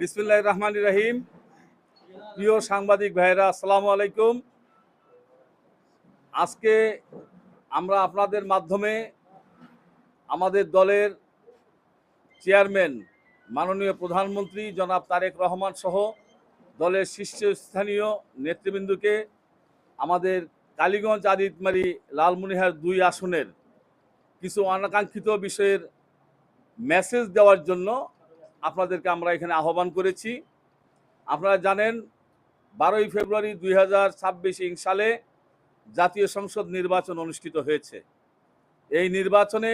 বিসমিল্লাহির রহমানির রহিম। প্রিয় সাংবাদিক ভাইরা, আসসালামু আলাইকুম। আজকে আমরা আপনাদের মাধ্যমে আমাদের দলের চেয়ারম্যান মাননীয় প্রধানমন্ত্রী জনাব তারেক রহমান সহ দলের শীর্ষস্থানীয় নেতৃবৃন্দকে আমাদের কালীগঞ্জ আদিতমারি লালমনিরহাট ২ আসনের কিছু অনাকাঙ্ক্ষিত বিষয়ের মেসেজ দেওয়ার জন্য আপনাদেরকে আমরা এখানে আহ্বান করেছি। আপনারা জানেন 12ই ফেব্রুয়ারি 2026 সালে জাতীয় সংসদ নির্বাচন অনুষ্ঠিত হয়েছে। এই নির্বাচনে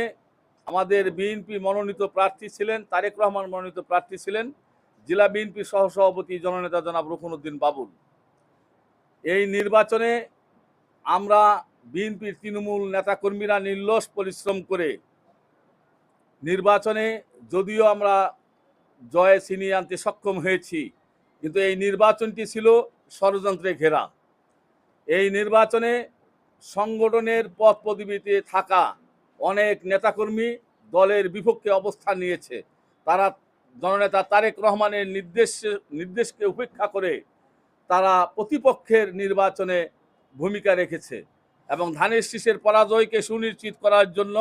আমাদের বিএনপি মনোনীত প্রার্থী ছিলেন, তারেক রহমান মনোনীত প্রার্থী ছিলেন জেলা বিএনপি সহসভাপতি জননেতা জনাব রুকনউদ্দিন বাবুল। এই নির্বাচনে আমরা বিএনপির তৃণমূল নেতাকর্মীরা নির্লস পরিশ্রম করে নির্বাচনে যদিও আমরা জয় ছিনিয়ে আনতে সক্ষম হয়েছি, কিন্তু এই নির্বাচনটি ছিল ষড়যন্ত্রে ঘেরা। এই নির্বাচনে সংগঠনের পদ পদবিতে থাকা অনেক নেতাকর্মী দলের বিপক্ষে অবস্থান নিয়েছে। তারা জননেতা তারেক রহমানের নির্দেশকে উপেক্ষা করে তারা প্রতিপক্ষের নির্বাচনে ভূমিকা রেখেছে এবং ধানের শীষের পরাজয়কে সুনিশ্চিত করার জন্য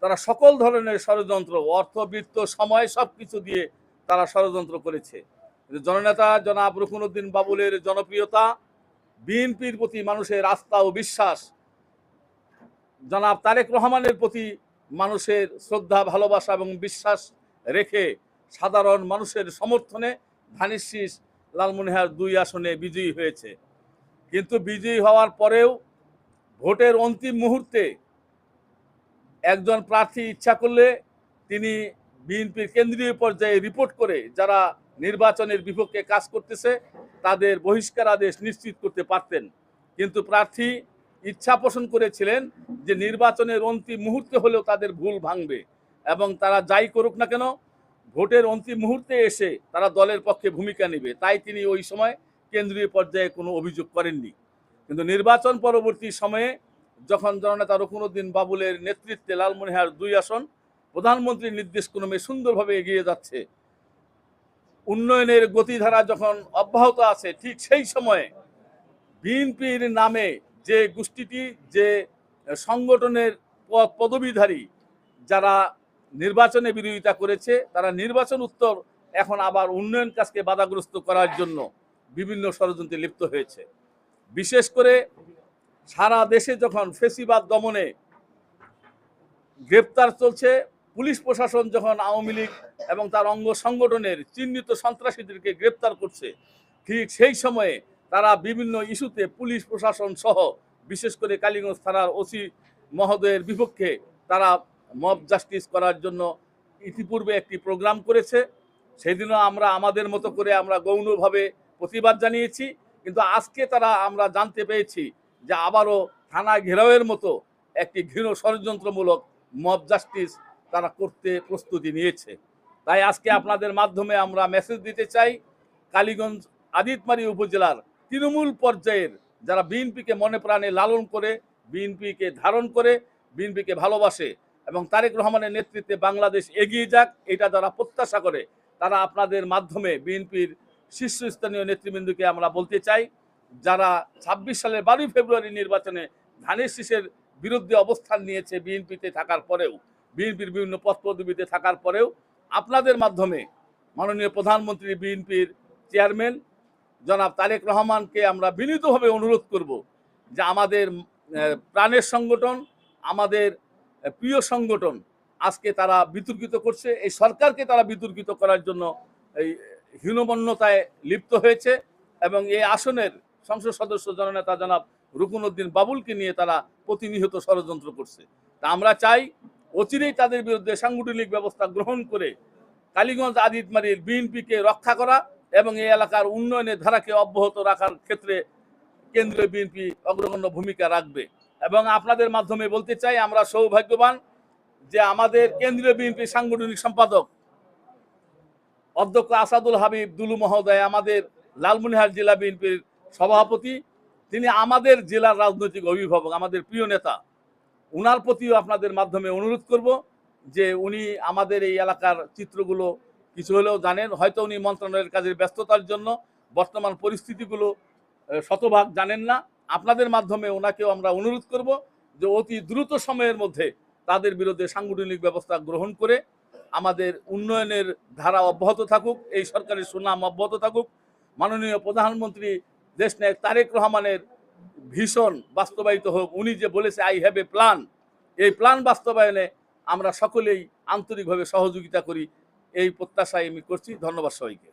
তারা সকল ধরনের ষড়যন্ত্র, অর্থবিত্ত, সময় সব কিছু দিয়ে তারা ষড়যন্ত্র করেছে। জননেতা জনাব রুকনউদ্দিন বাবুলের জনপ্রিয়তা, বিএনপির প্রতি মানুষের আস্থা ও বিশ্বাস, জনাব তারেক রহমানের প্রতি মানুষের শ্রদ্ধা, ভালোবাসা এবং বিশ্বাস রেখে সাধারণ মানুষের সমর্থনে ধানের শীষ লালমনিরহাট ২ আসনে বিজয়ী হয়েছে। কিন্তু বিজয়ী হওয়ার পরেও ভোটের অন্তিম মুহূর্তে একজন প্রার্থী ইচ্ছা করলে তিনি বিএনপির কেন্দ্রীয় পর্যায়ে রিপোর্ট করে যারা নির্বাচনের বিপক্ষে কাজ করতেছে তাদের বহিষ্কার আদেশ নিশ্চিত করতে পারতেন। কিন্তু প্রার্থী ইচ্ছা পোষণ করেছিলেন যে নির্বাচনের অন্তিম মুহূর্তে হলেও তাদের ভুল ভাঙবে এবং তারা যাই করুক না কেন ভোটের অন্তিম মুহূর্তে এসে তারা দলের পক্ষে ভূমিকা নেবে। তাই তিনি ওই সময় কেন্দ্রীয় পর্যায়ে কোনো অভিযোগ করেননি। কিন্তু নির্বাচন পরবর্তী সময়ে যখন জননেতা রুকনউদ্দিন বাবুলের নেতৃত্বে লালমনিরহাট ২ আসন প্রধানমন্ত্রীর নির্দেশক্রমে সুন্দরভাবে এগিয়ে যাচ্ছে, উন্নয়নের গতিধারা যখন অব্যাহত আছে, ঠিক সেই সময়ে বিএনপির নামে যে গোষ্ঠীটি, যে সংগঠনের পদবীধারী যারা নির্বাচনে বিরোধিতা করেছে, তারা নির্বাচন উত্তর এখন আবার উন্নয়ন কাজকে বাধাগ্রস্ত করার জন্য বিভিন্ন ষড়যন্ত্রে লিপ্ত হয়েছে। বিশেষ করে সারা দেশে যখন ফ্যাসিবাদ দমনে গ্রেপ্তার চলছে, পুলিশ প্রশাসন যখন আওয়ামী লীগ এবং তার অঙ্গ সংগঠনের চিহ্নিত সন্ত্রাসীদেরকে গ্রেপ্তার করছে, ঠিক সেই সময়ে তারা বিভিন্ন ইস্যুতে পুলিশ প্রশাসন সহ বিশেষ করে কালীগঞ্জ থানার ওসি মহোদয়ের বিপক্ষে তারা মব জাস্টিস করার জন্য ইতিপূর্বে একটি প্রোগ্রাম করেছে। সেদিনও আমরা আমাদের মতো করে আমরা গৌণভাবে প্রতিবাদ জানিয়েছি, কিন্তু আজকে তারা আমরা জানতে পেরেছি যে আবারও থানা ঘেরাওয়ের মতো একটি ঘৃণ ষড়যন্ত্রমূলক মব জাস্টিস তারা করতে প্রস্তুতি নিয়েছে। তাই আজকে আপনাদের মাধ্যমে আমরা মেসেজ দিতে চাই, কালীগঞ্জ আদিতমারি উপজেলার তৃণমূল পর্যায়ের যারা বিএনপিকে মনে প্রাণে লালন করে, বিএনপিকে ধারণ করে, বিএনপিকে ভালোবাসে এবং তারেক রহমানের নেতৃত্বে বাংলাদেশ এগিয়ে যাক এটা যারা প্রত্যাশা করে, তারা আপনাদের মাধ্যমে বিএনপির শীর্ষস্থানীয় নেতৃবৃন্দকে আমরা বলতে চাই, যারা ২৬ সালের ১২ই ফেব্রুয়ারি নির্বাচনে ধানের শীষের বিরুদ্ধে অবস্থান নিয়েছে, বিএনপিতে থাকার পরেও, বিএনপির বিভিন্ন পদ পদবিতে থাকার পরেও, আপনাদের মাধ্যমে মাননীয় প্রধানমন্ত্রী, বিএনপির চেয়ারম্যান জনাব তারেক রহমানকে আমরা বিনীতভাবে অনুরোধ করব যে আমাদের প্রাণের সংগঠন, আমাদের প্রিয় সংগঠন আজকে তারা বিতর্কিত করছে, এই সরকারকে তারা বিতর্কিত করার জন্য এই হীনমন্যতায় লিপ্ত হয়েছে এবং এই আসনের সংসদ সদস্য জননেতা জনাব রুকনউদ্দিন বাবুলকে নিয়ে তারা প্রতিনিয়ত ষড়যন্ত্র করছে। তা আমরা চাই অচিরেই তাদের বিরুদ্ধে সাংগঠনিক ব্যবস্থা গ্রহণ করে কালীগঞ্জ আদিতমারির বিএনপিকে রক্ষা করা এবং এই এলাকার উন্নয়নের ধারাকে অব্যাহত রাখার ক্ষেত্রে কেন্দ্রীয় বিএনপি অগ্রগণ্য ভূমিকা রাখবে। এবং আপনাদের মাধ্যমে বলতে চাই, আমরা সৌভাগ্যবান যে আমাদের কেন্দ্রীয় বিএনপি সাংগঠনিক সম্পাদক অধ্যক্ষ আসাদুল হাবিব দুলু মহোদয়, আমাদের লালমনিরহাট জেলা বিএনপির সভাপতি, তিনি আমাদের জেলার রাজনৈতিক অভিভাবক, আমাদের প্রিয় নেতা। উনার প্রতিও আপনাদের মাধ্যমে অনুরোধ করব যে উনি আমাদের এই এলাকার চিত্রগুলো কিছু হলেও জানেন, হয়তো উনি মন্ত্রণালয়ের কাজের ব্যস্ততার জন্য বর্তমান পরিস্থিতিগুলো শতভাগ জানেন না। আপনাদের মাধ্যমে ওনাকেও আমরা অনুরোধ করব যে অতি দ্রুত সময়ের মধ্যে তাদের বিরুদ্ধে সাংগঠনিক ব্যবস্থা গ্রহণ করে আমাদের উন্নয়নের ধারা অব্যাহত থাকুক, এই সরকারের সুনাম অব্যাহত থাকুক। মাননীয় প্রধানমন্ত্রী দেশনায়ক তারেক রহমানের ভীষণ বাস্তবায়িত হোক। উনি যে বলেছে আই হ্যাভ এ প্ল্যান, এই প্ল্যান বাস্তবায়নে আমরা সকলেই আন্তরিকভাবে সহযোগিতা করি, এই প্রত্যাশাই আমি করছি। ধন্যবাদ সবাইকে।